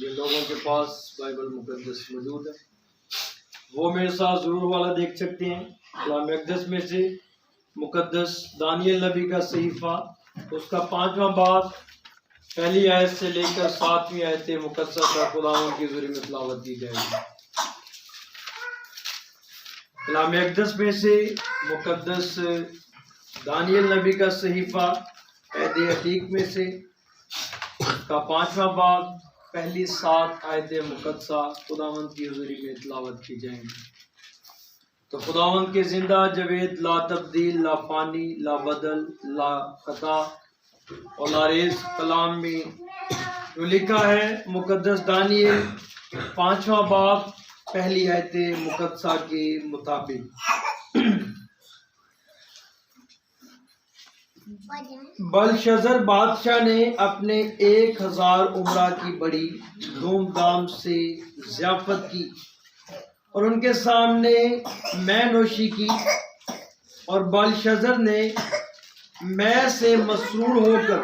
جن لوگوں کے پاس بائبل مقدس موجود ہے وہ میرے ساتھ ضرور والا دیکھ سکتے ہیں۔ کلام اقدس میں سے مقدس دانیل نبی کا صحیفہ، اس کا 5واں باب، پہلی آیت سے لے کر 7ویں آیت مقدسہ کا خداوند کی ذریعے میں تلاوت کی جائے گی۔ کلام اقدس میں سے مقدس دانیل نبی کا صحیفہ عہد عتیق میں سے اس کا 5واں باب، پہلی 7 آیت مقدسہ خداوند کی حضوری میں تلاوت کی جائیں گی۔ تو خداوند کے زندہ جاوید، لا تبدیل، لا فانی، لا بدل، لا خطا اور لا ریز کلام میں جو لکھا ہے مقدس دانیل 5واں باب پہلی آیت مقدسہ کے مطابق، بلشزر بادشاہ نے اپنے 1000 عمرہ کی بڑی دھوم دھام سے ضیافت کی اور ان کے سامنے مے نوشی کی، اور بلشزر نے مے سے مسرور ہو کر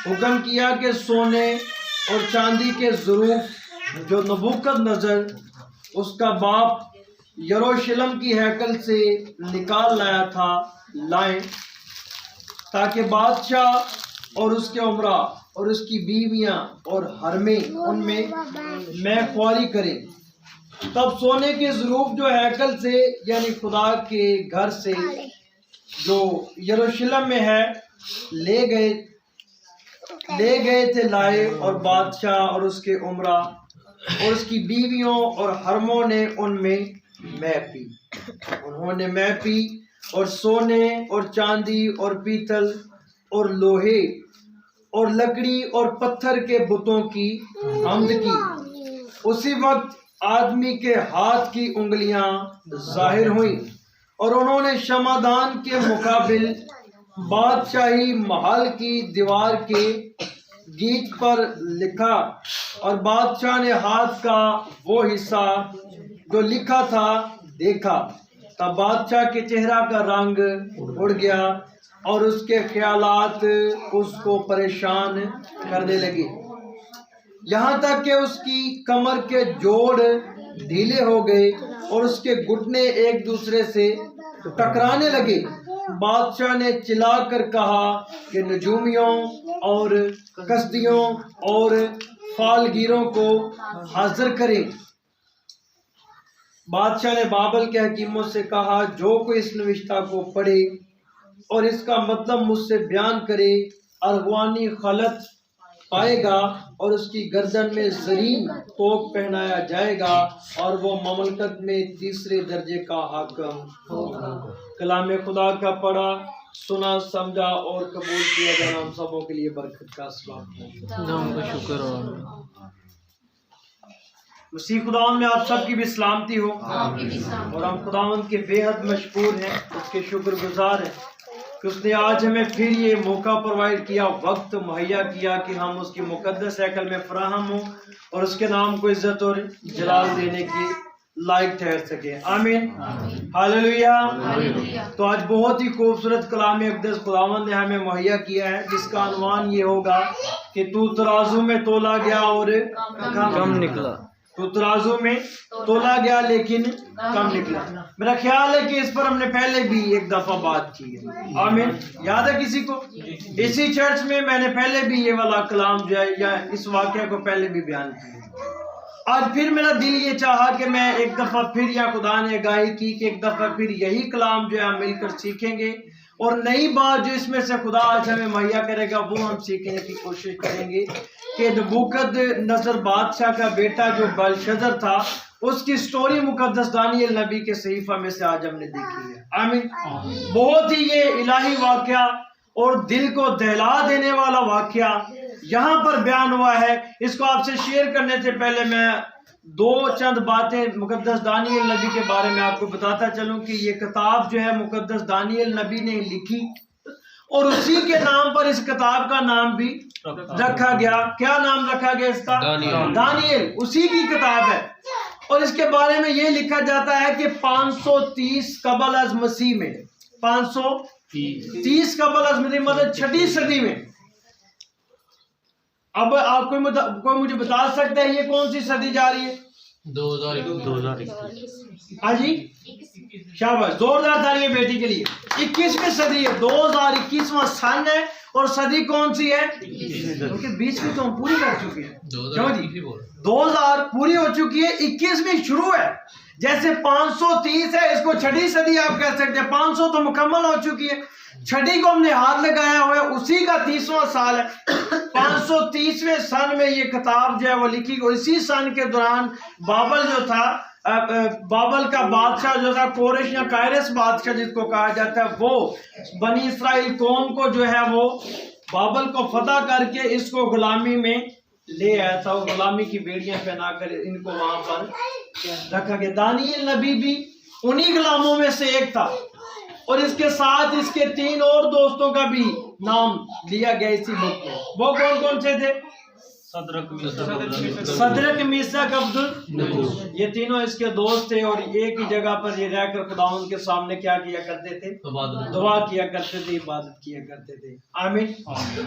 حکم کیا کہ سونے اور چاندی کے ظروف جو نبوکد نظر اس کا باپ یروشلم کی ہیکل سے نکال لایا تھا لائیں، تاکہ بادشاہ اور اس کے عمرہ اور اس کی بیویاں اور حرمیں ان میں خواری کریں۔ تب سونے کے ظروف جو ہیکل سے یعنی خدا کے گھر سے جو یروشلم میں ہے لے گئے تھے لائے، اور بادشاہ اور اس کے عمرہ اور اس کی بیویوں اور حرموں نے ان میں مے پی۔ انہوں نے مے پی اور سونے اور چاندی اور پیتل اور لوہے اور لکڑی اور پتھر کے بتوں کی حمد کی۔ اسی وقت آدمی کے ہاتھ کی انگلیاں ظاہر ہوئیں، اور انہوں نے شمعدان کے مقابل بادشاہی محل کی دیوار کے گیٹ پر لکھا، اور بادشاہ نے ہاتھ کا وہ حصہ جو لکھا تھا دیکھا۔ تب بادشاہ کے چہرہ کا رنگ اڑ گیا اور اس کے خیالات اس کو پریشان کرنے لگے، یہاں تک کہ اس کی کمر کے جوڑ ڈھیلے ہو گئے اور اس کے گھٹنے ایک دوسرے سے ٹکرانے لگے۔ بادشاہ نے چلا کر کہا کہ نجومیوں اور کسدیوں اور فالگیروں کو حاضر کریں۔ بادشاہ نے بابل کے حکیموں سے کہا، جو کوئی اس نوشتہ کو پڑھے اور اس کا مطلب مجھ سے بیان کرے، ارغوانی خلط پائے گا اور اس کی گردن میں زرین توق پہنایا جائے گا، اور وہ مملکت میں تیسرے درجے کا حاکم ہوگا۔ کلام خدا کا پڑھا، سنا، سمجھا اور قبول کیا جانا ہم سبوں کے لیے برکت کا اسباب ہے۔ شکر ہو مسیح خداوند میں آپ سب کی بھی سلامتی ہو، اور ہم خداوند کے بے حد مشکور ہیں، اس کے شکر گزار ہیں کہ اس نے آج ہمیں پھر یہ موقع پرووائڈ کیا، وقت مہیا کیا کہ ہم اس کی مقدس ہیکل میں فراہم ہوں اور اس کے نام کو عزت اور جلال دینے کی لائق ٹھہر سکے۔ آمین، ہاللیلویہ۔ تو آج بہت ہی خوبصورت کلام اقدس خداوند نے ہمیں مہیا کیا ہے، جس کا عنوان یہ ہوگا کہ تو ترازو میں تولا گیا اور کم نکلا۔ تو ترازو میں تولا گیا لیکن کم نکلا۔ میرا خیال ہے کہ اس پر ہم نے پہلے بھی ایک دفعہ بات کی ہے، آمین، یاد ہے کسی کو؟ اسی چرچ میں میں نے پہلے بھی یہ والا کلام جو ہے یا اس واقعہ کو پہلے بھی بیان کیا۔ آج پھر میرا دل یہ چاہا کہ میں ایک دفعہ پھر، یا خدا نے آگاہی کی کہ ایک دفعہ پھر یہی کلام جو ہے ہم مل کر سیکھیں گے، اور نئی بات جو اس میں سے خدا آج ہمیں مہیا کرے گا وہ ہم سیکھنے کی کوشش کریں گے کہ نبوکد نظر بادشاہ کا بیٹا جو بلشزر تھا، اس کی سٹوری مقدس دانیل نبی کے صحیفہ میں سے آج ہم نے دیکھی ہے۔ آمین۔ بہت ہی یہ الہی واقعہ اور دل کو دہلا دینے والا واقعہ یہاں پر بیان ہوا ہے۔ اس کو آپ سے شیئر کرنے سے پہلے میں چند باتیں مقدس دانیل نبی کے بارے میں آپ کو بتاتا چلوں کہ یہ کتاب جو ہے مقدس دانیل نبی نے لکھی، اور اسی کے نام پر اس کتاب کا نام بھی رکھا گیا۔ کیا نام رکھا گیا اس کا؟ دانیل، اسی کی کتاب ہے۔ اور اس کے بارے میں یہ لکھا جاتا ہے کہ 530 قبل از مسیح میں، 530 قبل از مسیح مطلب 6 صدی میں اب آپ کوئی مجھے بتا سکتا ہے یہ کون سی صدی جا رہی ہے؟ 2021 ہاں جی شاباش، زوردار تالیاں بیٹی کے لیے۔ 21ویں صدی ہے، 2021واں سن ہے، اور صدی کون سی ہے؟ کیونکہ 20ویں تو ہم پوری کر چکے ہیں، کیوں جی 2000 پوری ہو چکی ہے، 21ویں شروع ہے۔ جیسے 530 ہے، اس کو چھٹی صدی آپ کہہ سکتے ہیں، 500 تو مکمل ہو چکی ہے، چھٹی کو ہم نے ہاتھ لگایا ہوا ہے، اسی کا 30واں سال ہے۔ 530ویں سن میں یہ کتاب جو ہے وہ لکھی گئی۔ اسی سن کے دوران بابل جو تھا، بابل کا بادشاہ جو تھا، کورش یا کائرس بادشاہ جس کو کہا جاتا ہے، وہ بنی اسرائیل قوم کو جو ہے وہ بابل کو فتح کر کے اس کو غلامی میں لے آیا تھا، وہ غلامی کی بیڑیاں پہنا کر ان کو وہاں پر رکھا گیا۔ دانیل نبی بھی انہی غلاموں میں سے ایک تھا، اور اس کے ساتھ اس کے 3 اور دوستوں کا بھی نام لیا گیا اسی بک میں۔ وہ کون کون سے تھے؟ صدرک، میثاق، عبدالنگو، یہ تینوں اس کے دوست تھے، اور ایک ہی جگہ پر یہ رہ کر خداوند کے سامنے کیا کیا کرتے تھے؟ دعا کیا کرتے تھے، عبادت کیا کرتے تھے۔ آمین۔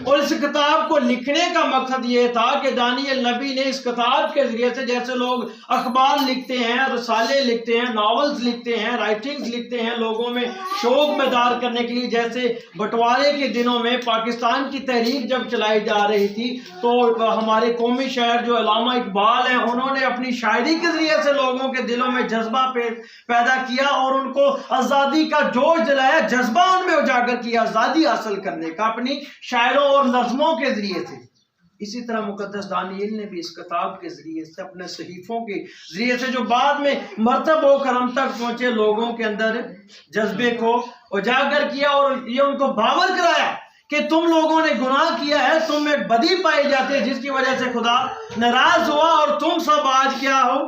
اور اس کتاب کو لکھنے کا مقصد یہ تھا کہ دانیل نبی نے اس کتاب کے ذریعے سے، جیسے لوگ اخبار لکھتے ہیں، رسالے لکھتے ہیں، ناولز لکھتے ہیں، رائٹنگز لکھتے ہیں لوگوں میں شوق بیدار کرنے کے لیے، جیسے بٹوارے کے دنوں میں پاکستان کی تحریک جب چلائی جا رہی تھی تو ہمارے قومی شاعر جو علامہ اقبال ہیں، انہوں نے اپنی شاعری کے ذریعے سے لوگوں کے دلوں میں جذبہ پیدا کیا اور ان کو آزادی کا جوش دلایا، جذبہ ان میں اجاگر کیا آزادی حاصل کرنے کا اپنی شاعروں اور نظموں کے ذریعے سے۔ اسی طرح مقدس دانیل نے بھی اس کتاب کے ذریعے سے، اپنے صحیفوں کے ذریعے سے، جو بعد میں مرتب ہو کر ہم تک پہنچے، لوگوں کے اندر جذبے کو اجاگر کیا اور یہ ان کو باور کرایا کہ تم لوگوں نے گناہ کیا ہے، تم میں بدی پائی جاتی ہے، جس کی وجہ سے خدا ناراض ہوا اور تم سب آج کیا ہو؟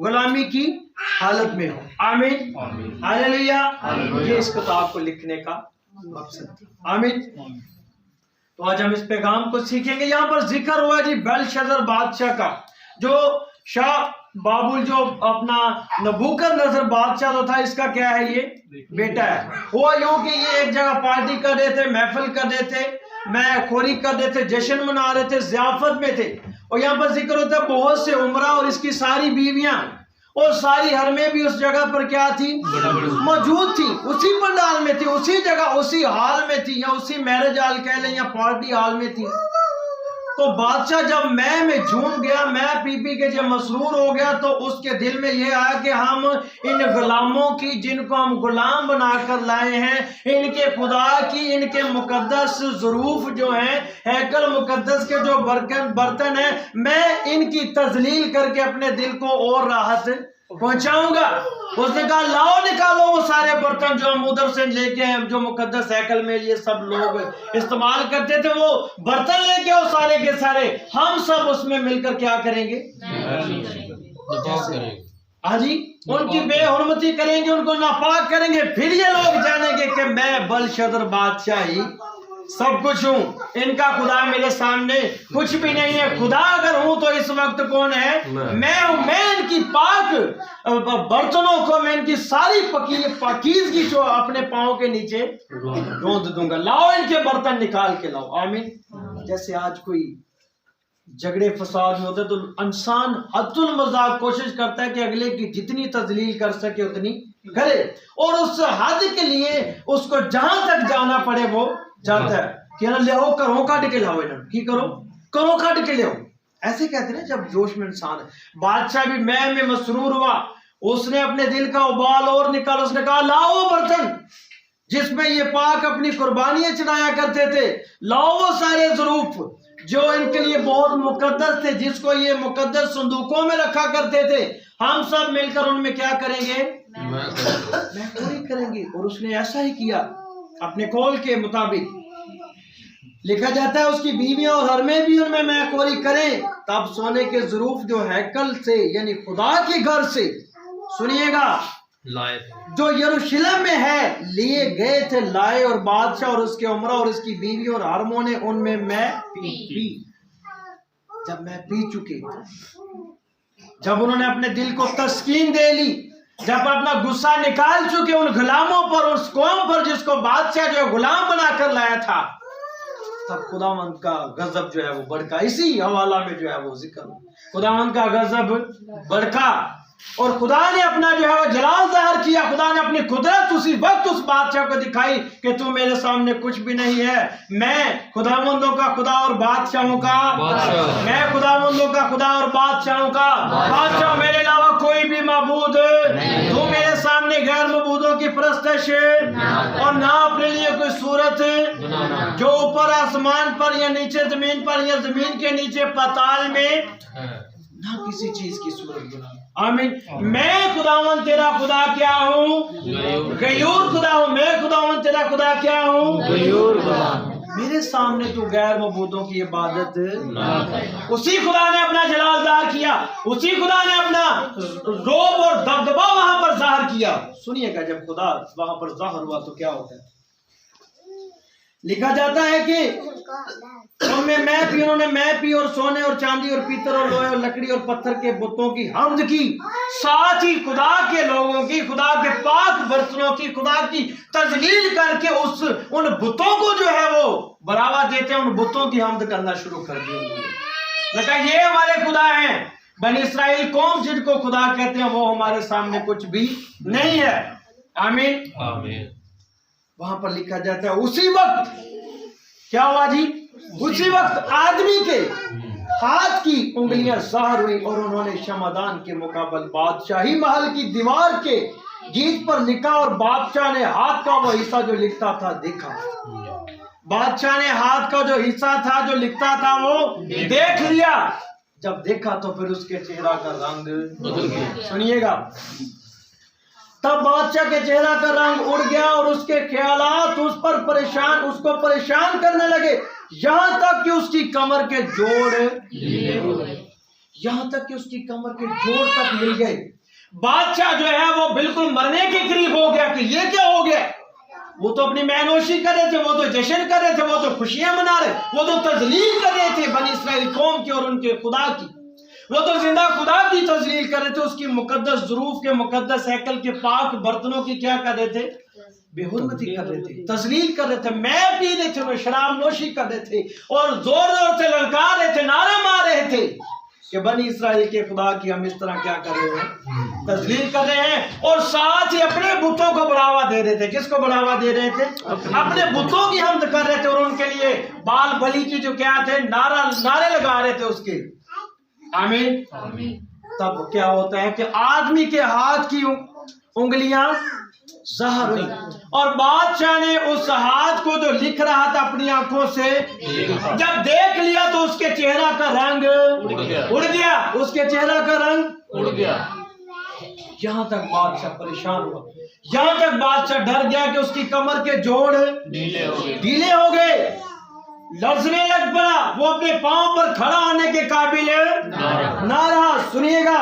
غلامی کی حالت میں ہو۔ آمین، ہاللیلویا۔ یہ اس کتاب کو لکھنے کا مقصد تھا۔ آمین۔ تو آج ہم اس پیغام کو سیکھیں گے۔ یہاں پر ذکر ہوا جی بیلشزر بادشاہ کا، جو شاہ بابل جو اپنا نبوکدنضر بادشاہ جو تھا، اس کا کیا ہے؟ یہ بیٹا ہے۔ ہوا یوں کہ یہ ایک جگہ پارٹی کر رہے تھے، محفل کر رہے تھے، میں خوری کر رہے تھے، جشن منا رہے تھے، ضیافت میں تھے، اور یہاں پر ذکر ہوتا ہے بہت سے عمرہ اور اس کی ساری بیویاں اور ساری حرمیں بھی اس جگہ پر کیا تھی؟ موجود تھی، اسی پنڈال میں تھی، اسی جگہ، اسی حال میں تھی، یا اسی میرج ہال کہہ لیں یا پارٹی ہال میں تھی۔ تو بادشاہ جب میں جھوم گیا، میں پی پی کے جب مسرور ہو گیا، تو اس کے دل میں یہ آیا کہ ہم ان غلاموں کی، جن کو ہم غلام بنا کر لائے ہیں، ان کے خدا کی، ان کے مقدس ظروف جو ہیں، ہیکل مقدس کے جو برتن ہیں، میں ان کی تذلیل کر کے اپنے دل کو اور راحت پہنچاؤں گا۔ اس نے کہا لاؤ نکالو وہ سارے برتن جو ہم ادھر سے لے کے ہیں، جو مقدس ہیکل میں یہ سب لوگ استعمال کرتے تھے، وہ برتن لے کے وہ سارے کے سارے ہم سب اس میں مل کر کیا کریں گے؟ ہاں جی، ان کی بے حرمتی کریں گے، ان کو ناپاک کریں گے، پھر یہ لوگ جانیں گے کہ میں بلشزر بادشاہ ہی سب کچھ ہوں، ان کا خدا میرے سامنے کچھ بھی نہیں ہے۔ خدا اگر ہوں تو اس وقت کون ہے؟ میں ہوں۔ میں ان کی پاک برتنوں کو، میں ان کی ساری پاکیزگی جو اپنے پاؤں کے نیچے ڈھونڈ دوں گا۔ لاؤ ان کے برتن نکال کے لاؤ۔ آمین۔ جیسے آج کوئی جھگڑے فساد میں ہوتے تو انسان حد المذاق کوشش کرتا ہے کہ اگلے کی جتنی تذلیل کر سکے اتنی کرے، اور اس حد کے لیے اس کو جہاں تک جانا پڑے وہ جاتا ہے کہ لے آؤ، کرو کٹ کے لاؤ، کی کرو کٹ کے لے آؤ۔ ایسے کہتے ہیں جب جوش میں انسان ہے۔ بادشاہ بھی میں مسرور ہوا، اس نے اپنے دل کا ابال اور نکالا، اس نے کہا لاؤ وہ برتن جس میں یہ پاک اپنی قربانیاں چڑھایا کرتے تھے، لاؤ وہ سارے ظروف جو ان کے لیے بہت مقدس تھے، جس کو یہ مقدس صندوقوں میں رکھا کرتے تھے، ہم سب مل کر ان میں کیا کریں گے؟ محفوری کریں گے۔ اور اس نے ایسا ہی کیا اپنے قول کے مطابق۔ لکھا جاتا ہے اس کی بیویاں اور حرمیں بھی ان میں محفوری کریں، تب سونے کے ظروف جو ہیکل سے یعنی خدا کے گھر سے، سنیے گا، جو یروشلم میں ہے، لیے گئے تھے، لائے، اور بادشاہ اور اس کے عمرہ اور اس کی بیوی اور حرموں نے ان میں پی۔ جب میں پی چکے، جب انہوں نے اپنے دل کو تسکین دے لی، جب اپنا غصہ نکال چکے ان غلاموں پر، اس قوم پر جس کو بادشاہ جو غلام بنا کر لایا تھا، تب خداوند کا غضب جو ہے وہ بڑھکا. اسی حوالہ میں جو ہے وہ ذکر خداوند کا غضب بڑھکا اور خدا نے اپنا جو ہے وہ جلال ظاہر کیا. خدا نے اپنی قدرت اسی وقت اس بادشاہ کو دکھائی کہ تو میرے سامنے کچھ بھی نہیں ہے. میں خداوندوں کا خدا اور بادشاہوں کا بادشاہ. میں خداوندوں کا خدا اور بادشاہوں کا بادشاہ. میرے علاوہ کوئی بھی معبود تو میرے سامنے غیر معبودوں کی پرستش اور نہ اپنے لیے کوئی صورت جو اوپر آسمان پر یا نیچے زمین پر یا زمین کے نیچے پاتال میں نہ کسی چیز کی صورت بنا. آمین. میں خداوند تیرا خدا کیا ہوں؟ غیور خدا ہوں. میں خداوند تیرا خدا کیا ہوں؟ غیور خدا. میرے سامنے تو غیر معبودوں کی عبادت. اسی خدا نے اپنا جلال ظاہر کیا. اسی خدا نے اپنا روب اور دبدبا وہاں پر ظاہر کیا. سنیے گا جب خدا وہاں پر ظاہر ہوا تو کیا ہوتا ہے. لکھا جاتا ہے کہ انہوں نے میں پی اور سونے اور چاندی اور پیتر اور لوہے اور لکڑی اور پتھر کے بتوں کی حمد کی. ساتھ ہی خدا کے لوگوں کی, خدا کے پاک برتنوں کی, خدا کی تذلیل کر کے ان بتوں کو جو ہے وہ بڑھاوا دیتے ہیں. ان بتوں کی حمد کرنا شروع کر دیا. لگا یہ ہمارے خدا ہیں. بنی اسرائیل قوم جن کو خدا کہتے ہیں وہ ہمارے سامنے کچھ بھی نہیں ہے. آمین. آمین. وہاں پر لکھا جاتا ہے اسی وقت کیا ہوا جی؟ اسی وقت آدمی کے ہاتھ کی انگلیاں ظاہر ہوئی اور انہوں نے شمعدان کے مقابل بادشاہی محل کی دیوار کے گیٹ پر لکھا اور بادشاہ نے ہاتھ کا وہ حصہ جو لکھتا تھا دیکھا. بادشاہ نے ہاتھ کا جو حصہ تھا جو لکھتا تھا وہ دیکھ لیا. جب دیکھا تو پھر اس کے چہرہ کا رنگ بدل گیا. سنیے گا. تب بادشاہ کے چہرہ کا رنگ اڑ گیا اور اس کے خیالات اس کو پریشان کرنے لگے یہاں تک کہ اس کی کمر کے جوڑ تک مل گئے. بادشاہ جو ہے وہ بالکل مرنے کے قریب ہو گیا کہ یہ کیا ہو گیا. وہ تو اپنی مینوشی کر رہے تھے, وہ تو جشن کر رہے تھے, وہ تو خوشیاں منا رہے, وہ تو تذلیل کر رہے تھے بنی اسرائیل قوم کی اور ان کے خدا کی. وہ تو زندہ خدا کی تذلیل کر رہے تھے. اس کی مقدس ظروف کے مقدس ہیکل کے پاک برتنوں کی کیا کر رہے تھے؟ بے حرمتی کر رہے تھے, تذلیل کر رہے تھے. میں پی رہے تھے, وہ شراب نوشی کر رہے تھے اور زور زور سے للکار رہے تھے, نعرے مار رہے تھے کہ بنی اسرائیل کے خدا کی ہم اس طرح کیا کر رہے ہیں؟ تذلیل کر رہے ہیں. اور ساتھ ہی اپنے بتوں کو بڑھاوا دے رہے تھے. کس کو بڑھاوا دے رہے تھے؟ اپنے بتوں کی حمد کر رہے تھے اور ان کے لیے بال بلی کی جو کیا تھے نعرے لگا رہے تھے اس کے. آمین. تب کیا ہوتا ہے کہ آدمی کے ہاتھ کی انگلیاں ظاہر ہوئی اور بادشاہ نے اس ہاتھ کو جو لکھ رہا تھا اپنی آنکھوں سے جب دیکھ لیا تو اس کے چہرہ کا رنگ اڑ گیا. اس کے چہرہ کا رنگ اڑ گیا. یہاں تک بادشاہ پریشان ہوا, یہاں تک بادشاہ ڈر گیا کہ اس کی کمر کے جوڑ ڈھیلے ہو گئے, لرزنے لگ پڑا. وہ اپنے پاؤں پر کھڑا ہونے کے قابل نہ رہا. سنیے گا.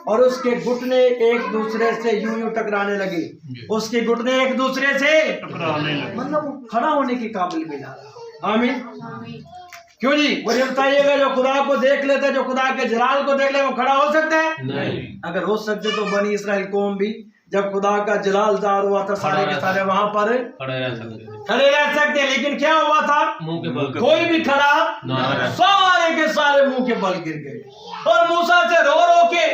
اور اس کے گھٹنے ایک دوسرے سے یوں ٹکرانے لگے. اس کے گھٹنے ایک دوسرے سے مطلب وہ کھڑا ہونے کے قابل بھی نہ رہا. آمین. کیوں جی؟ مجھے بتائیے گا جو خدا کو دیکھ لیتا ہے, جو خدا کے جلال کو دیکھ لے, وہ کھڑا ہو سکتا ہے؟ نہیں. اگر ہو سکتے تو بنی اسرائیل قوم بھی جب خدا کا جلال ظاہر ہوا تھا سارے کے سارے وہاں پر کھڑے رہ سکتے. لیکن کیا ہوا تھا؟ کوئی بھی کھڑا, سارے کے سارے منہ کے بل گر گئے اور موسیٰ سے رو رو کے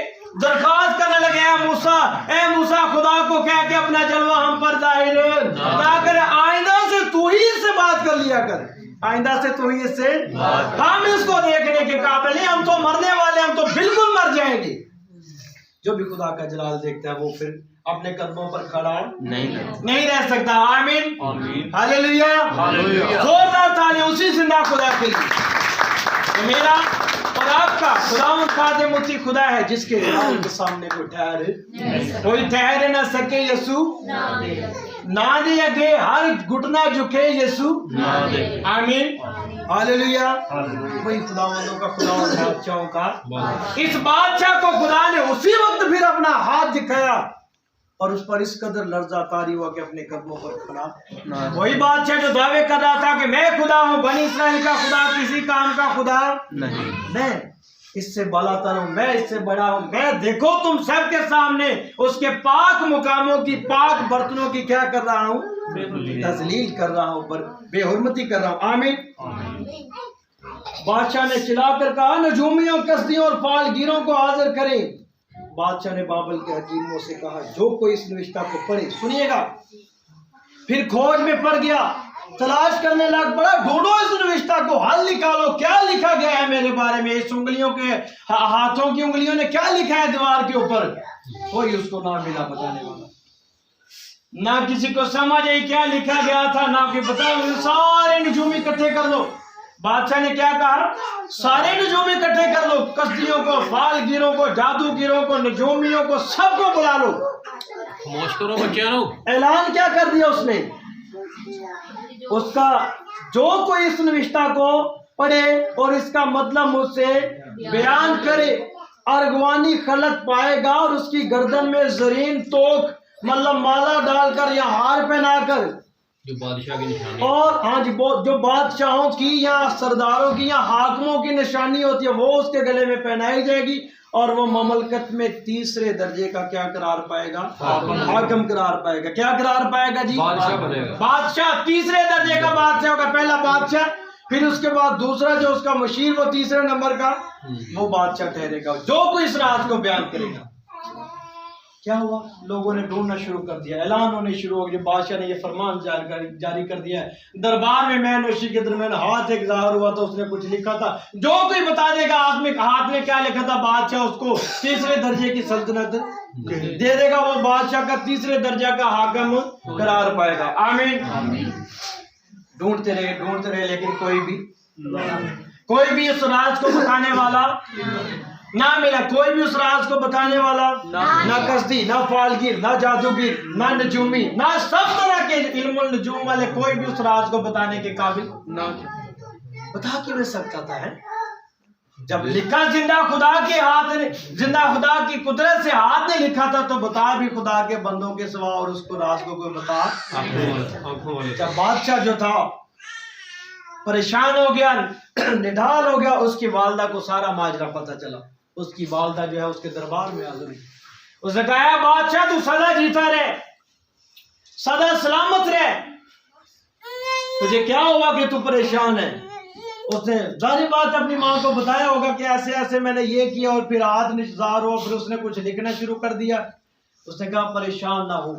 درخواست کرنے لگے, اے موسیٰ خدا کو کہہ کے اپنا جلوہ ہم پر ظاہر نہ کرے. آئندہ سے تو ہی اس سے بات کر لیا کر. آئندہ سے تو ہی اس سے, ہم اس کو دیکھنے کے قابل نہیں, ہم تو مرنے والے, ہم تو بالکل مر جائیں گے. جو بھی خدا کا جلال دیکھتا ہے وہ پھر اپنے قدموں پر کھڑا نہیں رہ سکتا. آمین. ہاللیلویہ. زوردار تالی اسی زندہ خدا کے لیے. میرا اور آپ کا خداوند خادم مطیع خدا ہے جس کے جلال کے سامنے کوئی ٹھہر نہ سکے. یسوع نہ دے اگے ہر گھٹنا جھکے. یسوع. آمین. ہاللیلویہ. وہی خداوندوں کا خداوند بادشاہوں کا. اس بادشاہ کو خدا نے اسی وقت پھر اپنا ہاتھ دکھایا اور اس پر اس قدر لرزہ طاری ہوا کہ اپنے قدموں پر کھڑا. وہی بادشاہ جو دعوے کر رہا تھا کہ میں خدا ہوں, بنی اسرائیل کا خدا, کسی کام کا خدا نہیں, میں اس سے بالا تر ہوں, میں اس سے بڑا ہوں. میں دیکھو تم سب کے سامنے اس کے پاک مقاموں کی, پاک برتنوں کی کیا کر رہا ہوں؟ تذلیل کر رہا ہوں, بے حرمتی کر رہا ہوں. آمین. بادشاہ نے چلا کر کہا نجومیوں کسدیوں اور فالگیروں کو حاضر کریں۔ بادشاہ نے بابل کے حکیموں سے کہا جو کوئی اس نوشتہ کو پڑھے، سنیے گا، پھر کھوج میں پڑ گیا، تلاش کرنے لگ پڑا، ڈھونڈو اس نوشتہ کو، حل نکالو، کیا لکھا گیا ہے میرے بارے میں، اس انگلیوں کے ہاتھوں کی انگلیوں نے کیا لکھا ہے دیوار کے اوپر۔ کوئی اس کو نہ ملا بتانے والا، نہ کسی کو سمجھ آئی کیا لکھا گیا تھا، نہ کوئی بتا۔ سارے نجوم اکٹھے کر لو۔ بادشاہ نے کیا کہا؟ سارے نجوم اکٹھے کر لو، کسدیوں کو، فالگیروں کو، جادوگروں کو، نجومیوں کو، سب کو بلا لو۔ خاموش کرو بچوں۔ اعلان کیا کر دیا اس نے؟ اس کا جو کوئی اس نوشتہ کو پڑھے اور اس کا مطلب مجھ سے بیان کرے، ارغوانی خلط پائے گا، اور اس کی گردن میں زرین توک مطلب مالا ڈال کر یا ہار پہنا کر، جو بادشاہ کی نشانی، اور ہاں جی جو بادشاہوں کی یا سرداروں کی یا حاکموں کی نشانی ہوتی ہے وہ اس کے گلے میں پہنائی جائے گی، اور وہ مملکت میں تیسرے درجے کا کیا قرار پائے گا؟ حاکم قرار پائے گا۔ کیا قرار پائے گا جی؟ بادشاہ بنے گا۔ بادشاہ، تیسرے درجے کا بادشاہ ہوگا، پہلا بادشاہ، پھر اس کے بعد دوسرا جو اس کا مشیر وہ تیسرے نمبر کا وہ بادشاہ ٹھہرے گا جو کوئی اس راز کو بیان کرے گا۔ کیا ہوا؟ لوگوں نے ڈھونڈنا شروع کر دیا، اعلان ہونے شروع ہو گئے، بادشاہ نے یہ فرمان جاری کر دیا ہے۔ دربار میں میں نوشی کے درمیان ہاتھ ایک ظاہر ہوا تو اس نے کچھ لکھا تھا، جو کوئی بتا دے گا ہاتھ میں کیا لکھا تھا، بادشاہ اس کو تیسرے درجے کی سلطنت دے دے گا، وہ بادشاہ کا تیسرے درجہ کا حاکم قرار پائے گا۔ آمین۔ ڈھونڈتے رہے لیکن کوئی بھی اس راز کو بتانے والا نہ ملا، کوئی بھی اس راز کو بتانے والا نہ کسدی، نہ فالگیر، نہ جادوگر، نہ نجومی، نہ سب طرح کے علم النجوم والے، کوئی بھی اس راز کو بتانے کے قابل نہ بتا کیوں نہیں سکتا تھا ہے؟ جب لکھا زندہ خدا کے ہاتھ نے، زندہ خدا کی قدرت سے ہاتھ نے لکھا تھا تو بتا بھی خدا کے بندوں کے سوا اور اس کو راز کو کوئی بتا۔ جب بادشاہ جو تھا پریشان ہو گیا، نڈال ہو گیا، اس کی والدہ کو سارا ماجرا پتہ چلا، اس کی والدہ جو ہے اس کے دربار میں حاضر ہوئی، اس نے کہا بادشاہ تو سدا جیتا رہے، سدا سلامت رہے، تجھے کیا ہوا کہ تو پریشان ہے؟ اس نے ظاہری بات اپنی ماں کو بتایا ہوگا کہ ایسے ایسے میں نے یہ کیا، اور پھر ہاتھ نظار ہوا، پھر اس نے کچھ لکھنا شروع کر دیا۔ اس نے کہا پریشان نہ ہو،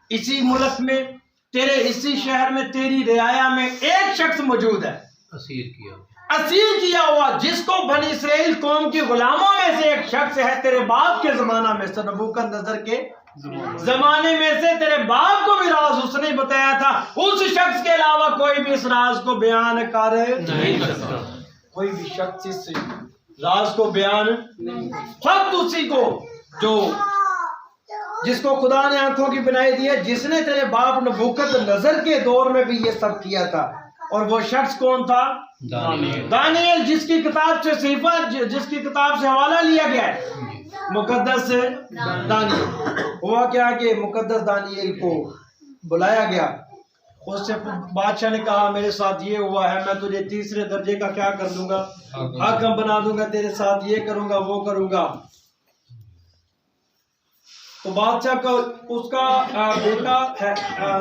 اسی ملک میں، تیرے اسی شہر میں، تیری رعایا میں ایک شخص موجود ہے، اسیر کیا ہوا، جس کو بنی اسرائیل قوم کی غلاموں میں سے ایک شخص ہے، تیرے باپ کے زمانہ میں سے، نبوکدنضر کے زمانے میں سے، تیرے باپ کو بھی راز اس نے بتایا تھا، اس شخص کے علاوہ کوئی بھی اس راز کو بیان کر نہیں سکتا، کوئی بھی شخص اس راز کو بیان نہیں، فقط اسی کو جس کو خدا نے آنکھوں کی بنائی دی ہے، جس نے تیرے باپ نبوکدنضر کے دور میں بھی یہ سب کیا تھا۔ اور وہ شخص کون تھا؟ دانیل، جس کی کتاب سے صحیفہ، جس کی کتاب سے حوالہ لیا گیا ہے، مقدس دانیل۔ ہوا کیا کہ مقدس دانیل کو بلایا گیا، اس سے بادشاہ نے کہا میرے ساتھ یہ ہوا ہے، میں تجھے تیسرے درجے کا کیا کر دوں گا، حاکم بنا دوں گا، تیرے ساتھ یہ کروں گا، وہ کروں گا۔ تو بادشاہ کا اس کا بیٹا ہے،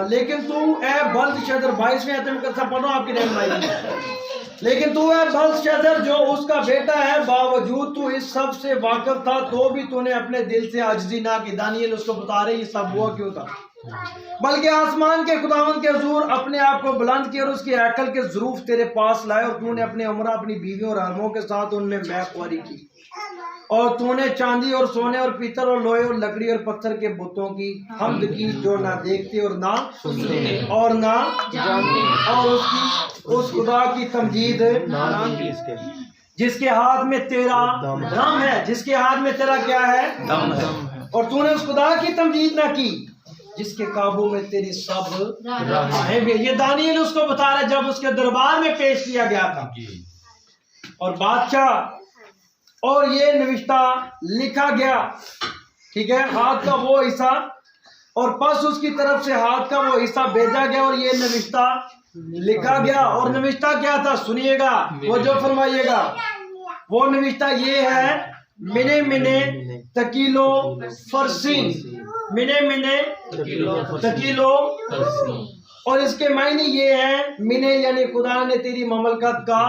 لیکن تو اے بلتشازر، 22ویں آیت میں کیسا پڑھو آپ کی رہنمائی میں، لیکن تو اے بلتشازر جو اس کا بیٹا ہے، باوجود تو اس سب سے واقف تھا تو بھی تو نے اپنے دل سے عاجزی نہ کی۔ دانیل اس کو بتا رہے یہ سب ہوا کیوں تھا، بلکہ آسمان کے خداوند کے حضور اپنے آپ کو بلند کیا اور اس کی ہیکل کے ظروف تیرے پاس لائے، اور تو نے اپنے عمرہ اپنی بیویوں اور حرموں کے ساتھ ان میں مے خواری کی، اور تو نے چاندی اور سونے اور پیتل اور لوہے اور لکڑی اور پتھر کے بتوں کی حمد کی، جو نہ دیکھتے اور نہ سنتے اور نہ جانتے، اور اس خدا کی تمجید جس کے ہاتھ میں تیرا دم ہے، جس کے ہاتھ میں تیرا کیا ہے، دم ہے، اور تو نے اس خدا کی تمجید نہ کی جس کے قابو میں تیری سب راہیں بھی۔ یہ دانیل اس کو بتا رہا ہے جب اس کے دربار میں پیش کیا گیا تھا، اور بادشاہ اور یہ نوشتہ لکھا گیا، ٹھیک ہے، ہاتھ کا وہ حصہ، اور پس اس کی طرف سے ہاتھ کا وہ حصہ بھیجا گیا، اور یہ نوشتہ لکھا گیا۔ اور نوشتہ کیا تھا سنیے گا، وہ جو فرمائیے گا، وہ نوشتہ یہ ہے، منے منے تکیلو فرسین، منے منے تکیلو اور اس کے معنی یہ ہیں منے یعنی خدا نے تیری مملکت کا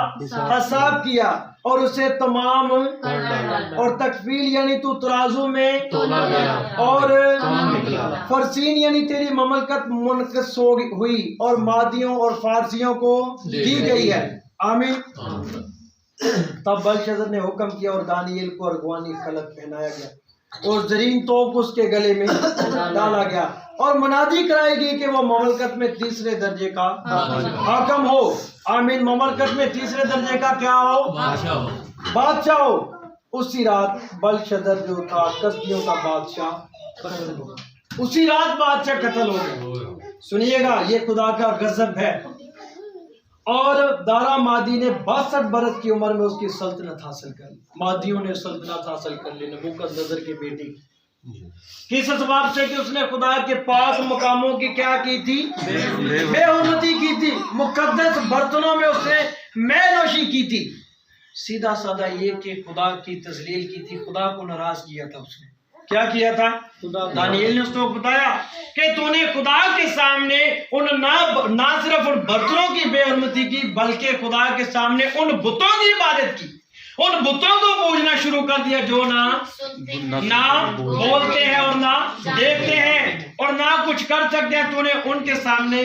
حساب کیا اور اسے تمام، اور تکفیل یعنی تو ترازو میں اور فرسین یعنی تیری مملکت منقص ہوئی اور مادیوں اور فارسیوں کو دی گئی ہے۔ آمین۔ تب بلشزر نے حکم کیا اور دانیل کو ارغوانی خلق پہنایا گیا اور زرین توپ اس کے گلے میں ڈالا گیا اور منادی کرائی گئی کہ وہ مملکت میں تیسرے درجے کا حاکم ہو۔ آمین۔ مملکت میں تیسرے درجے کا کیا ہو؟ بادشاہ ہو۔ اسی رات بلشزر جو تھا کسدیوں کا بادشاہ قتل ہو گیا۔ اسی رات بادشاہ قتل ہو گیا۔ سنیے گا، یہ خدا کا غضب ہے۔ اور دارا مادی نے 62 برس کی عمر میں اس کی سلطنت حاصل کر لی۔ مادیوں نے سلطنت حاصل کر لی نبوکدنضر کے بیٹی، کس اسباب سے کہ اس نے خدا کے پاک مقاموں کی کیا کی تھی؟ بے حرمتی کی تھی۔ مقدس برتنوں میں اس نے مے نوشی کی تھی۔ سیدھا سادہ یہ کہ خدا کی تذلیل کی تھی، خدا کو ناراض کیا تھا۔ اس نے کیا کیا تھا؟ دانیل نے اس کو بتایا کہ تو نے خدا کے سامنے نہ صرف ان برتنوں کی بے حرمتی کی بلکہ خدا کے سامنے ان بتوں کی عبادت کی، ان بتوں کو پوجنا شروع کر دیا جو نہ بولتے ہیں اور نہ دیکھتے ہیں اور نہ کچھ کر سکتے ہیں۔ تو نے ان کے سامنے،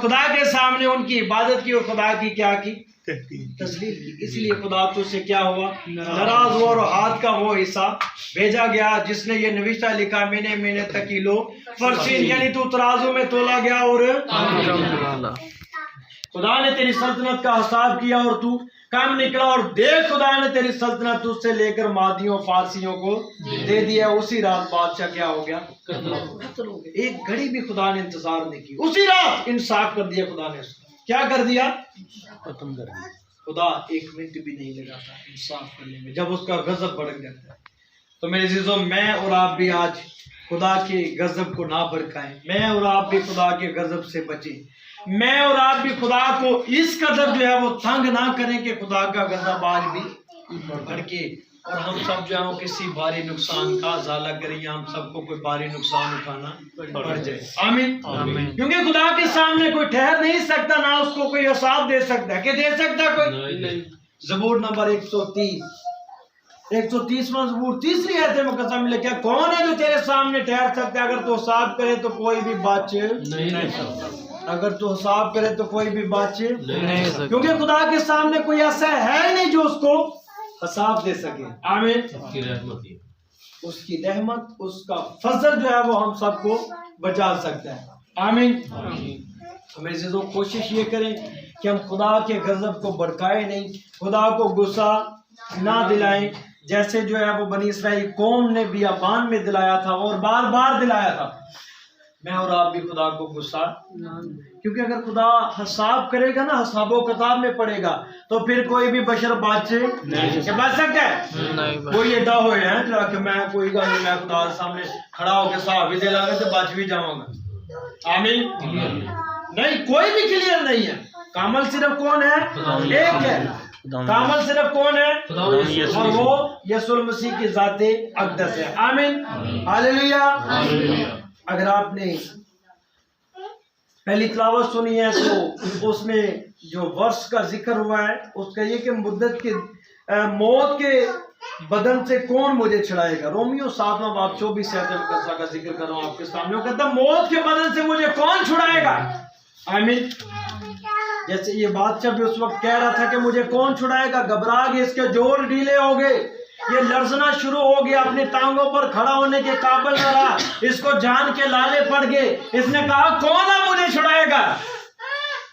خدا کے سامنے ان کی عبادت کی اور خدا کی کیا کی؟ تذلیل کی۔ اس لیے خدا تو سے کیا ہوا؟ ناراض ہوا اور ہاتھ کا وہ حصہ بھیجا گیا جس نے یہ نوشتہ لکھا، میں نے تکیلو فرسین یعنی تو ترازو میں تولا گیا اور خدا نے تیری سلطنت کا حساب کیا اور تو کم نکلا، اور دیکھ خدا نے تیری سلطنت تجھ سے لے کر مادیوں فارسیوں کو دے دیا۔ اسی رات بادشاہ کیا ہو گیا؟ قتل ہو گیا۔ ایک گھڑی بھی خدا نے انتظار نہیں کی، اسی رات انصاف کر دیا خدا نے۔ کیا کر دیا؟ ختم کر دیا۔ خدا ایک منٹ بھی نہیں لگاتا انصاف کرنے میں جب اس کا غضب بڑھ جاتا ہے۔ تو میرے عزیزوں، میں اور آپ بھی آج خدا کے غضب کو نہ بھڑکائیں، میں اور آپ بھی خدا کے غضب سے بچیں، میں اور آپ بھی خدا کو اس قدر جو ہے وہ تنگ نہ کریں کہ خدا کا غضب آج بھی بھڑکے اور ہم سب جو ہے کسی بھاری نقصان کا ازالہ کریں یا ہم سب کو کوئی بھاری نقصان اٹھانا پڑ جائے۔ آمین۔ کیونکہ خدا کے سامنے کوئی ٹھہر نہیں سکتا، نہ اس کو کوئی حساب دے سکتا ہے۔ کہ دے سکتا کوئی؟ زبور نمبر 130واں زبور 3 آیت مقدسہ میں لکھا ہے، کون ہے جو تیرے سامنے ٹھہر سکتا ہے؟ اگر تو حساب کرے تو کوئی بھی بچ نہیں سکتا، اگر تو حساب کرے تو کوئی بھی بچ نہیں سکتا، کیونکہ خدا کے سامنے کوئی ایسا ہے نہیں جو اس کو حساب دے سکے۔ آمین۔ اس کی رحمت، اس کا فضل جو ہے وہ ہم سب کو بچا سکتا ہے۔ آمین۔ میرے عزیزوں، کوشش یہ کریں کہ ہم خدا کے غضب کو بھڑکائے نہیں، خدا کو غصہ نہ دلائیں، جیسے جو ہے وہ بنی اسرائیل قوم نے بیابان میں دلایا تھا اور بار بار دلایا تھا۔ میں اور آپ بھی خدا کو غصہ، کیونکہ اگر خدا حساب کرے گا نا، حساب و کتاب میں پڑے گا، تو پھر کوئی بھی بشر بچ سکتا ہے؟ کوئی ایڈا ہوئے ہیں جو کہ میں کوئی گا نہیں، میں خدا کے سامنے کھڑا ہو کے صاحب بھی دے لا گا تو بچ بھی جاؤں گا۔ آمین۔ نہیں، کوئی بھی کلیئر نہیں ہے۔ کامل صرف کون ہے؟ ایک ہے۔ کامل صرف کون ہے؟ اور وہ یسوع مسیح کی ذات اقدس ہے۔ آمین۔ ہاللیلویہ۔ اگر آپ نے پہلی تلاوت سنی ہے تو اس میں جو ورس کا ذکر ہوا ہے اس کا یہ کہ مدت کے موت کے بدن سے کون مجھے چھڑائے گا۔ رومیو 7واں باب 24 آیت کا ذکر کر رہا ہوں آپ کے سامنے۔ وہ کہتا ہے موت کے بدن سے مجھے کون چھڑائے گا۔ آمین۔ جیسے یہ بادشاہ بھی اس وقت کہہ رہا تھا کہ مجھے کون چھڑائے گا، گھبرا گئے، اس کے جوڑ ڈھیلے ہو گئے، یہ لرزنا شروع ہو گیا، اپنی ٹانگوں پر کھڑا ہونے کے قابل نہ رہا، اس کو جان کے لالے پڑ گئے۔ اس نے کہا کون ہے مجھے چھڑائے گا؟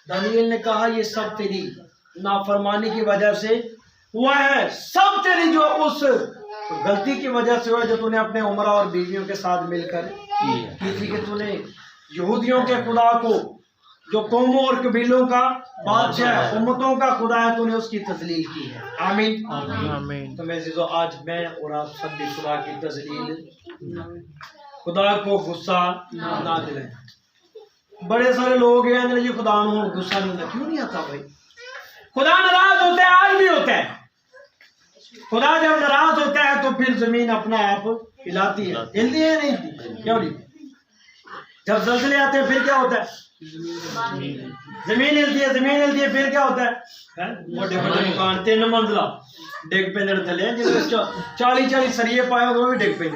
دانیل نے کہا یہ سب تیری نافرمانی کی وجہ سے ہوا ہے، سب تیری جو اس غلطی کی وجہ سے ہوا جو تو نے اپنے عمرہ اور بیویوں کے ساتھ مل کر کی تھی، کہ تو نے یہودیوں کے خدا کو جو قوموں اور قبیلوں کا بادشاہ ہے، امتوں کا خدا ہے، تو نے اس کی تذلیل کی ہے۔ آمین۔ تو میرے عزیزو، آج میں اور آپ سب بھی خدا کی تذلیل، خدا کو غصہ نہ دلائیں۔ بڑے سارے لوگ ہیں کہ جی خدا کو غصہ نہیں، کیوں نہیں آتا بھائی؟ خدا ناراض ہوتا ہے، آج بھی ہوتا ہے۔ خدا جب ناراض ہوتا ہے تو پھر زمین اپنا آپ ہلاتی ہے، ہلتی ہے نہیں؟ کیوں نہیں؟ جب زلزلے آتے ہیں پھر کیا ہوتا ہے؟ زمین ہلتی ہے، زمین ہلتی ہے پھر کیا ہوتا ہے؟ بڑے بڑے مکان 3 منزلہ ڈگ پہ تھلے ہیں جس میں 40 سریے پائے وہ بھی ڈگ پہ.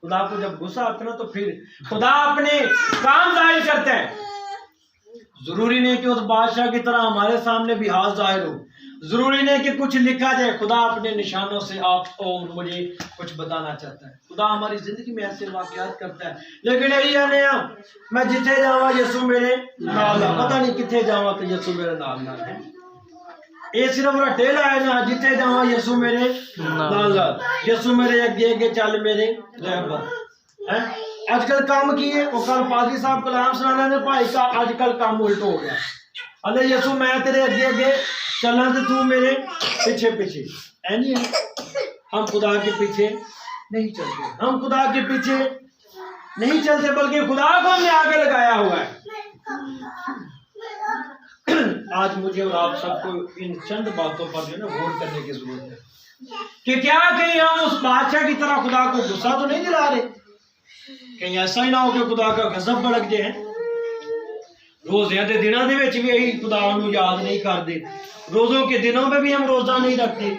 خدا کو جب غصہ آتا ہے نا تو پھر خدا اپنے کام ظاہر کرتا ہے. ضروری نہیں کہ اس بادشاہ کی طرح ہمارے سامنے بھی ہاتھ ظاہر ہو، ضروری نہیں کہ کچھ لکھا جائے. خدا اپنے نشانوں سے آپ کو مجھے کچھ بتانا چاہتا ہے. خدا ہماری زندگی میں ایسے واقعات کرتا ہے. لیکن یہی ہے نا، میں جتھے جاواں یسو میرے نال ہے. پتہ نہیں کتنے جاواں تو یسو میرے نال ہے. یہ صرف رٹے لائے نا، جتھے جاواں یسو میرے نال ہے. یسو میرے اگے اگے چل میرے رہبر. آج کل کام کی ہے وہ کل پادری صاحب کلام سنانا نے بھائی کا آج کل کام الٹ ہو گیا. اللہ یسو میں تیرے اگے اگے چلنا تو تو میرے پیچھے پیچھے. نہیں ہے، ہم خدا کے پیچھے نہیں چلتے، ہم خدا کے پیچھے نہیں چلتے بلکہ خدا کو ہم نے آگے لگایا ہوا ہے. آج مجھے اور آپ سب کو ان چند باتوں پر جو ہے نا غور کرنے کی ضرورت ہے کہ کیا کہیں ہم اس بادشاہ کی طرح خدا کو غصہ تو نہیں دلا رہے؟ کہیں ایسا ہی نہ ہو کہ خدا کا غضب بھڑک جائے. روزیاں دے دنوں دے وچ بھی یہی خدا نو یاد نہیں کرتے. روزوں کے دنوں میں بھی ہم روزہ نہیں رکھتے،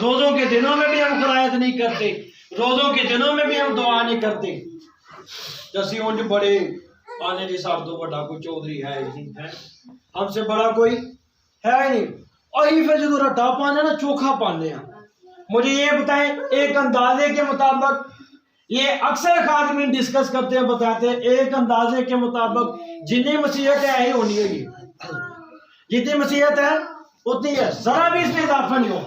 روزوں کے دنوں میں بھی ہم قرائت نہیں کرتے، روزوں کے دنوں میں بھی ہم دعا نہیں کرتے. جیسے انج بڑے آنے جی سب تو بڑا کوئی چودھری ہے ہی نہیں، ہم سے بڑا کوئی ہے ہی نہیں. اور ہی پھر جدو رٹا پانے نا چوکھا پانے ہیں. مجھے یہ بتائیں، ایک اندازے کے مطابق یہ اکثر خادمین ڈسکس کرتے ہیں، بتاتے ہیں ایک اندازے کے مطابق جتنی مسیحت ہے ہی ہونی ہوگی، جتنی مسیحت ہے اتنی ہے، ذرا بھی اس میں اضافہ نہیں ہو.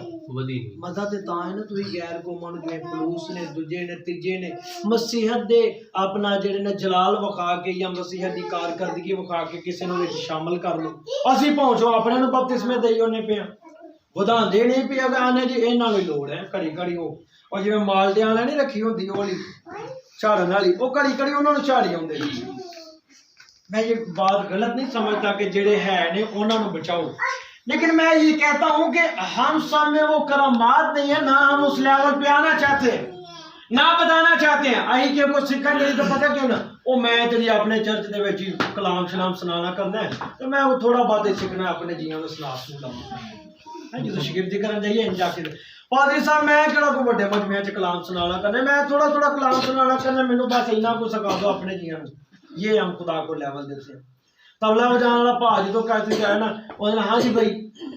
مزہ تے تاں ہے نا تو غیر قوماں نے پلوس نے دوجے نے تیجے نے مسیحت دے اپنا جڑے نے جلال وکھا کے یا مسیحت دی کارکردگی وکھا کے کسی نو وچ شامل کر لو. اسی پہنچو اپنے نو بپتسمے دئی اونے پیا بدھان دے نہیں پیا کہ آنے جی انہاں نوں لوڑ ہے کڑی کڑی ہو. اور جی مالدیاں والا نہیں رکھی ہوندی وہ والی جھاڑن والی، وہ کڑی کڑی انہاں نوں جھاڑی اوندے. میں یہ بات غلط نہیں سمجھتا کہ جڑے ہے نے انہاں نوں بچاؤ، لیکن میں یہ کہتا ہوں کہ ہم سب میں وہ کرامات نہیں ہے، نہ ہم اس لیول پہ آنا چاہتے ہیں، نہ بتانا چاہتے ہیں. اہی کہ کچھ سکھن نہیں تو پتہ کیوں نہ وہ میں تے اپنے چرچ دے وچ کلام شلام سنانا کرنا ہے تو میں وہ تھوڑا بہت سیکھنا اپنے جیاں نوں سنا سناؤں. جدو شگردی کرن جائیے ان جا کے پادری صاحب میں کہڑا کوئی بڑے مجمع چ کلام سنانا کرنا، میں تھوڑا تھوڑا کلام سنانا کرنا، مینوں بس اتنا کو سکھا دو اپنے جیاں نوں. یہ ہم خدا کو لیول دیتے ہیں. تبلا بجانے والا بھا جدو کہتے ہے نا وہ ہاں جی بھائی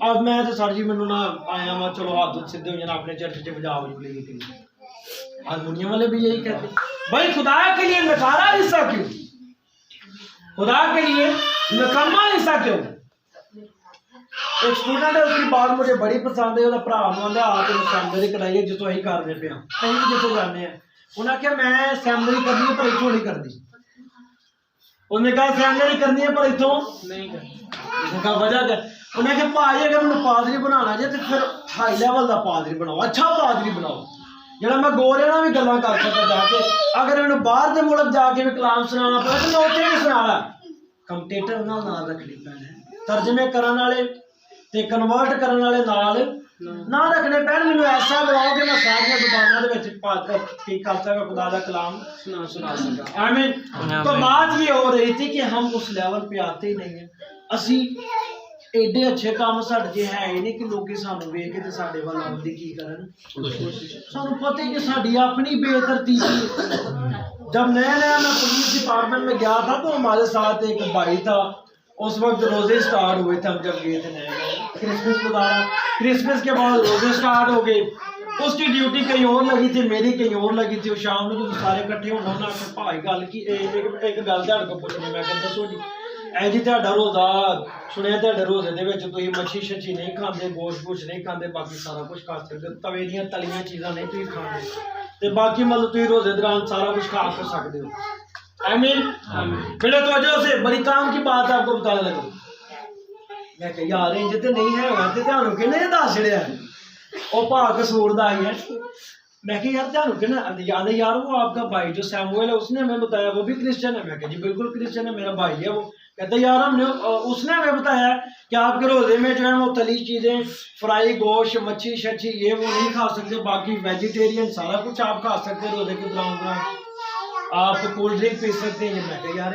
اب میں تو سر جی مینوں نہ آیا میں چلو ہاتھ سیدھے ہو جانا اپنے چرچ چ بجا بجو لے کے. ہارمونیم والے بھی یہی کہتے بھائی خدا کے لیے نکارا حصہ کیوں، خدا کے لیے نکما حصہ کیوں. ایک اسٹوڈنٹ ہے، اس کی بات مجھے بڑی پسند ہے. وہ برا آتا آپ اسمبلی کرائی ہے جتوں اہی کرنے پہ کہیں بھی جتوں جانے ہیں. انہیں آخیا میں اسمبلی کرنی ہے پر اتوں نہیں کرنی. انہوں نے کہا اسمبلی کرنی ہے پر اتوں نہیں کرنی. انہوں نے کہا وجہ کیا؟ انہیں کہا بھائی اگر مجھے پادری بنانا جائے تو پھر ہائی لیول کا پادری بناؤ، اچھا پادری بناؤ جہاں میں گورے نہ بھی گلاں کر سکتا جا کے. اگر میں باہر کے ملک جا کے بھی کلام سنانا پڑا تو میں اتنے بھی سنا لا. کمپٹیٹر نہ نال رکھنی پینے، ترجمے کرنے والے تے کنورٹ کرنے والے نال نہ رکھنے پین. مینوں ایسا بناؤ کہ میں ساری زبانوں دے وچ کی کر سکا خدا دا کلام سنا سکا. آمین. تو بات یہ ہو رہی تھی کہ ہم اس لیول پہ آتے ہی نہیں ہیں. اسی ایڈے اچھے کام ساڈے جے ہے ہی نہیں کہ لوگ سانوں ویکھ کے تے ساڈے ول آਉਣ دی کی کرن. سانوں پتہ ہے کہ ساڈی اپنی بے ترتیبی. جب نیا نیا میں پولیس ڈپارٹمنٹ میں گیا تھا تو ہمارے ساتھ ایک بھائی تھا. اس وقت روزے سٹارٹ ہوئے تھے، ہم جب گئے تھے نئے کرسمس گزارا، کرسمس کے بعد روزے سٹارٹ ہو گئے. اس کی ڈیوٹی کہیں اور لگی تھی، میری کہیں اور لگی تھی. شام میں جب سارے کٹھے ہونا انہوں نے آخر بھائی گل کی ایک گل تہاڈے کو پوچھنی. میں کہ دسو جی. اے جی تہاڈا روزہ سنیا تہاڈے روزے دے وچ تسی مچھی شچھی نہیں کھاندے، گوشت گوشت نہیں کھاندے، باقی سارا کچھ کھا سکدے، توے دیاں تلیاں چیزاں نہیں تسی کھاندے تے باقی مطلب تسی روزے دوران سارا کچھ کھا سکدے ہو. آمین. میرے توجہ سے بڑی کام کی بات آپ کو بتانے لگا. میں کہ یار انج تے نہیں ہے تے تانوں کنے دس چھڑیا ہے او بھا قصور دا ہی ہے. میں کہ یار تانوں کنے یاد ہے یار وہ آپ کا بھائی جو سیموئل ہے اس نے ہمیں بتایا وہ بھی کرسچن ہے. میں کہ جی بالکل کرسچن ہے، میرا بھائی ہے وہ. کہتا یار ہم نے اس نے ہمیں بتایا کہ آپ کے روزے میں جو ہے وہ تلی چیزیں فرائی گوشت مچھی شچھی یہ وہ نہیں کھا سکتے، باقی ویجیٹیرین سارا کچھ آپ کھا سکتے روزے کے دوران. آپ کولڈ ڈرنک پی سکتے ہیں. میں کہ یار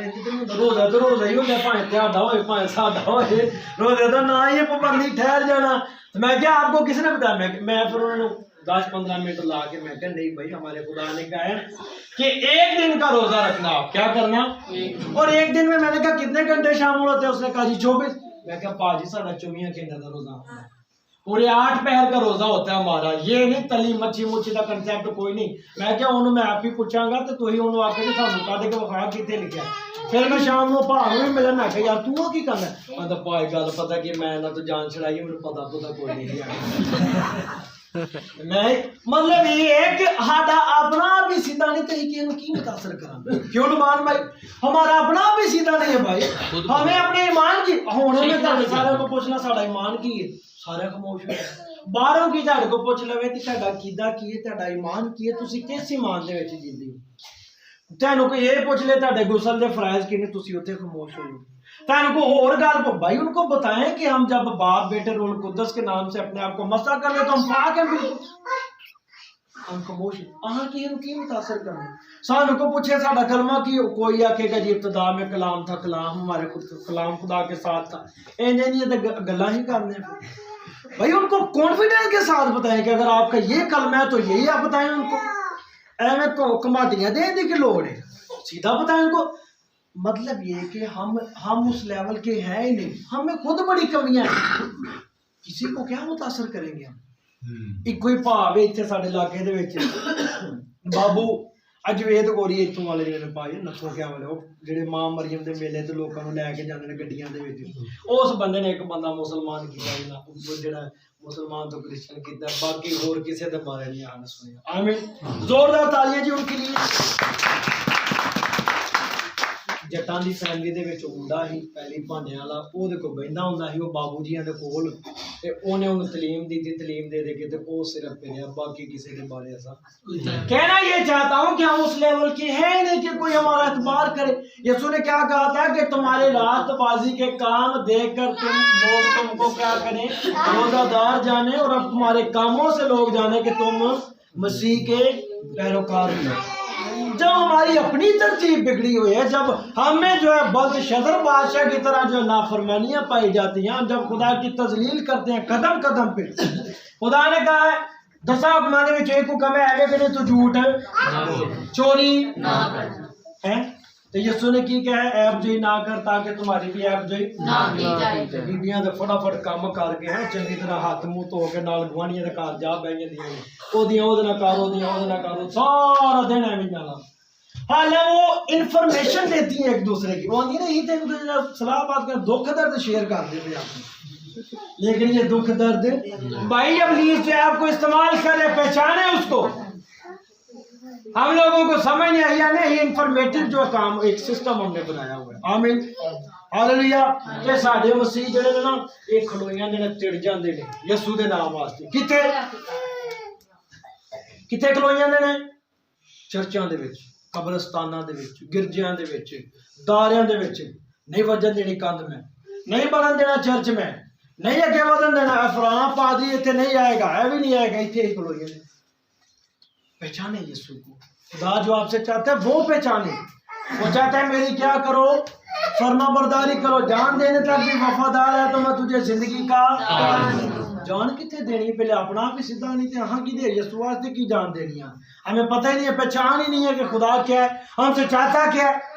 روزہ تو روزہ ہی ہوتا ہے, بھاویں تہاڈا ہوئے بھاویں ساڈا ہوئے, روزے کا نہ ہی پابندی ٹھہر جانا. میں کیا آپ کو کس نے بتایا؟ میں پھر انہوں نے 10-15 منٹ لا کے میں کہا نہیں بھائی ہمارے خدا نے کہا ہے کہ ایک دن کا روزہ رکھنا. آپ کیا کرنا؟ اور ایک دن میں نے کہا کتنے گھنٹے شامل ہوتے ہیں؟ اس نے کہا جی 24. میں کہا پاجی ساڈا 24 گھنٹے کا روزہ ہوتا ہے, پورے 8 پہر کا روزہ ہوتا ہے ہمارا. یہ نہیں تلی مچھی مچھی کا کنسیپٹ کوئی نہیں. میں کیا انہوں میں آپ ہی پوچھاں گا تو ہی انہوں آ کے سانو کہا دے کہ وخا کتنے لکھا ہے. پھر میں شام کو بھا بھی ملا. میں کہ یار تو کی کرنا ہے؟ میں تو بھائی گل پتا کہ میں نہ تو جان چھڑائی ہے, مجھے پتا کوئی نہیں ہے. میں مطلب یہ ہے کہ ہاڈا اپنا بھی سیدھا نہیں تو یہ کی متاثر کرنا کیوں نمان بھائی؟ ہمارا اپنا بھی سیدھا نہیں ہے بھائی. ہمیں اپنے ایمان کی ہونے میں سارے کو پوچھنا ساڈا ایمان کی ہے. سارے خاموش ہو باہروں کی جھاڑ کو پوچھ لو کہ تہاڈا کیدا کی ہے, تہاڈا ایمان کی ہے, تسی کس ایمان دے وچ جیندے ہو. تینوں کو یہ پوچھ لے تہاڈے غسل دے فرائض کنے, تسی اوتھے خاموش ہو. تینوں کو اور گل بھائی ان کو بتائیں کہ ہم جب باپ بیٹے روح القدس کے نام سے اپنے آپ کو مسح کر لیں تو ہم پاک ہیں بالکل. ہم خاموش ہیں کی کی متاثر کرنا. سانوں کو پوچھے ساڈا کلمہ کی, کوئی آکھے گا جی ابتدا میں کلام تھا, کلام ہمارے کلام خدا کے ساتھ تھا. نہیں گلاں ہی کرنے بھائی. ان کو کانفیڈنس کے ساتھ بتائیں کہ اگر آپ کا یہ کلمہ ہے تو یہی آپ بتائیں. ان کو ایویں تو کماٹیاں دے کی لوڑ ہے, سیدھا بتائیں ان کو. مطلب یہ کہ ہم اس لیول کے ہیں ہی نہیں, ہمیں خود بڑی کمیاں ہیں. کسی کو کیا متاثر کریں گے ہم؟ ایک کوئی بھاو ہے اتنے سارے علاقے دے وچ بابو اجوید گوری اتوں والے جڑے پائے نسو کیا والے وہ جڑے ماں مریم دے میلے تے لوکاں نوں لے کے جاندے نے گڈیاں دے وچ. اس بندے نے ایک بندہ مسلمان کیتا جڑا مسلمان تو کرسچن کیتا, باقی اور کسے دے بارے نہیں آن سنیا. آمین, زوردار تالیاں جی ان کے لیے. جٹان دی فیملی دے وچ منڈا ہی پہلی بھانڈے والا, او دے کول بہندا ہوندا سی, او بابو جیاں دے کول, تے اونے اونوں تعلیم دی تعلیم دے دے کے تے او صرف پڑھیا, باقی کسی کے بارے ایسا کہنا یہ چاہتا ہوں کہ ہم اس لیول کے ہیں نہیں کہ کوئی ہمارا اعتبار کرے. یسوع نے کیا کہا تھا کہ تمہارے راست بازی کے کام دیکھ کر لوگ تم کو کیا کریں, روزہ دار جانے, اور اب تمہارے کاموں سے لوگ جانے کہ تم مسیح کے پیروکار ہو. جب ہماری اپنی ترتیب بگڑی ہوئی ہے, جب ہمیں جو ہے بلتشظر بادشاہ کی طرح جو نافرمانیاں پائی جاتی ہیں, جب خدا کی تذلیل کرتے ہیں قدم قدم پہ. خدا نے کہا ہے 10 حکماں دے وچ ایک حکم ہے کہ تو جھوٹ چوری نہ کر. تو یسوع نے کی کہا ہے عیب جوئی نہ کر تاکہ تمہاری بھی عیب جوئی نہ کی جائے. بیبیاں دے فٹافٹ کام کر کے چنگی طرح ہاتھ منہ دھو کے نال گوانیاں دے گھر جا بیٹھ جاندیاں نے, اودیاں اودے نال کر, اودیاں اودے نال کر, سارا دن ایویں جانا. حالانکہ وہ انفارمیشن دیتی ہیں ایک دوسرے کی, وہ آندی نا یہ ایک دوسرے سے صلاح بات کر, دکھ درد شیئر کر دیتے آپ. لیکن یہ دکھ درد بھائی ابلیس جو آپ کو استعمال کرے, پہچانے اس کو. ہم لوگوں کو سمجھ نہیں آئی, یعنی انفارمیٹو جو کام ایک سسٹم ہم نے بنایا ہوا ہے. آمین ہاللویا. تے ساڈے مسیح جڑے نے نا ایک کھلویاں دے چڑ جاندے نے یسوع دے نام واسطے. کتے کتے کھلویاں دے نے؟ چرچاں دے وچ, قبرستاناں دے وچ, گرجیاں دے وچ, داریاں دے وچ. نہیں وجن دینی کندھ میں, نہیں بڑھن دینا چرچ میں, نہیں اگے ودن دینا. فلاں پادری ایتھے نہیں آئے گا, اے بھی نہیں آئے گا, ایتھے ہی کھلویاں نے. پہچانے یسوع کو. خدا جو آپ سے چاہتا ہے وہ پہچانے. وہ چاہتا ہے میری کیا کرو, فرما برداری کرو, جان دینے تک بھی وفادار ہے تو میں تجھے زندگی کا جان کتنے دینی, پہلے اپنا بھی سیدھا نہیں تھے ہاں کی دے یسوع واسطے کی جان دینی ہے. ہمیں پتہ ہی نہیں ہے, پہچان ہی نہیں ہے کہ خدا کیا ہے, ہم سے چاہتا کیا ہے.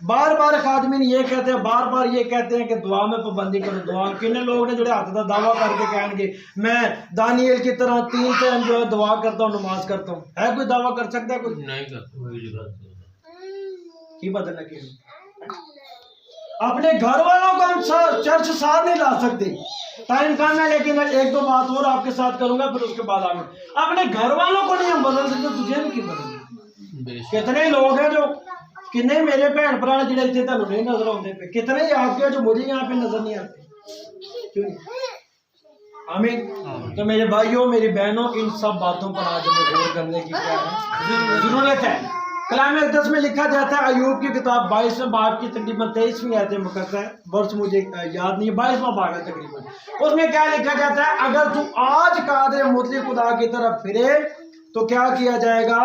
بار بار خادمین یہ کہتے ہیں, بار بار یہ کہتے ہیں کہ دعا میں پابندی کرو. دعا کنے لوگ نے جڑے ہاتھ دا دعویٰ کر کے کہیں گے میں دانیل کی طرح 3 ٹائم جو ہے دعا کرتا ہوں, نماز کرتا ہوں. ہے کوئی دعویٰ کر سکتا ہے؟ کوئی نہیں کرتا. کی بدلنا کی اپنے گھر والوں کو ہم چرچ ساتھ نہیں لا سکتے. ٹائم کم ہے, لیکن میں 1-2 بات اور آپ کے ساتھ کروں گا, پھر اس کے بعد آگے. اپنے گھر والوں کو نہیں ہم بدل سکتے, تجھے نہیں کی بدلنا. کتنے لوگ ہیں جو کتنے میرے بہن بھرا جڑے اتنے تمہیں نہیں نظر آتے پہ, کتنے ہی آپ کے جو مجھے یہاں پہ نظر نہیں آتے. کیوں نہیں؟ آمین. تو میرے بھائیوں میری بہنوں, ان سب باتوں پر آج ہمیں غور کرنے کی کیا ہے ضرورت ہے. کلام اقدس میں لکھا جاتا ہے, ایوب کی کتاب 22ویں باب کی تقریباً 23ویں آیت مقدس ہے, ورس مجھے یاد نہیں ہے, 22واں باب ہے تقریباً. اس میں کیا لکھا جاتا ہے, اگر تو آج قادر مطلق خدا کی طرف پھرے تو کیا کیا جائے گا,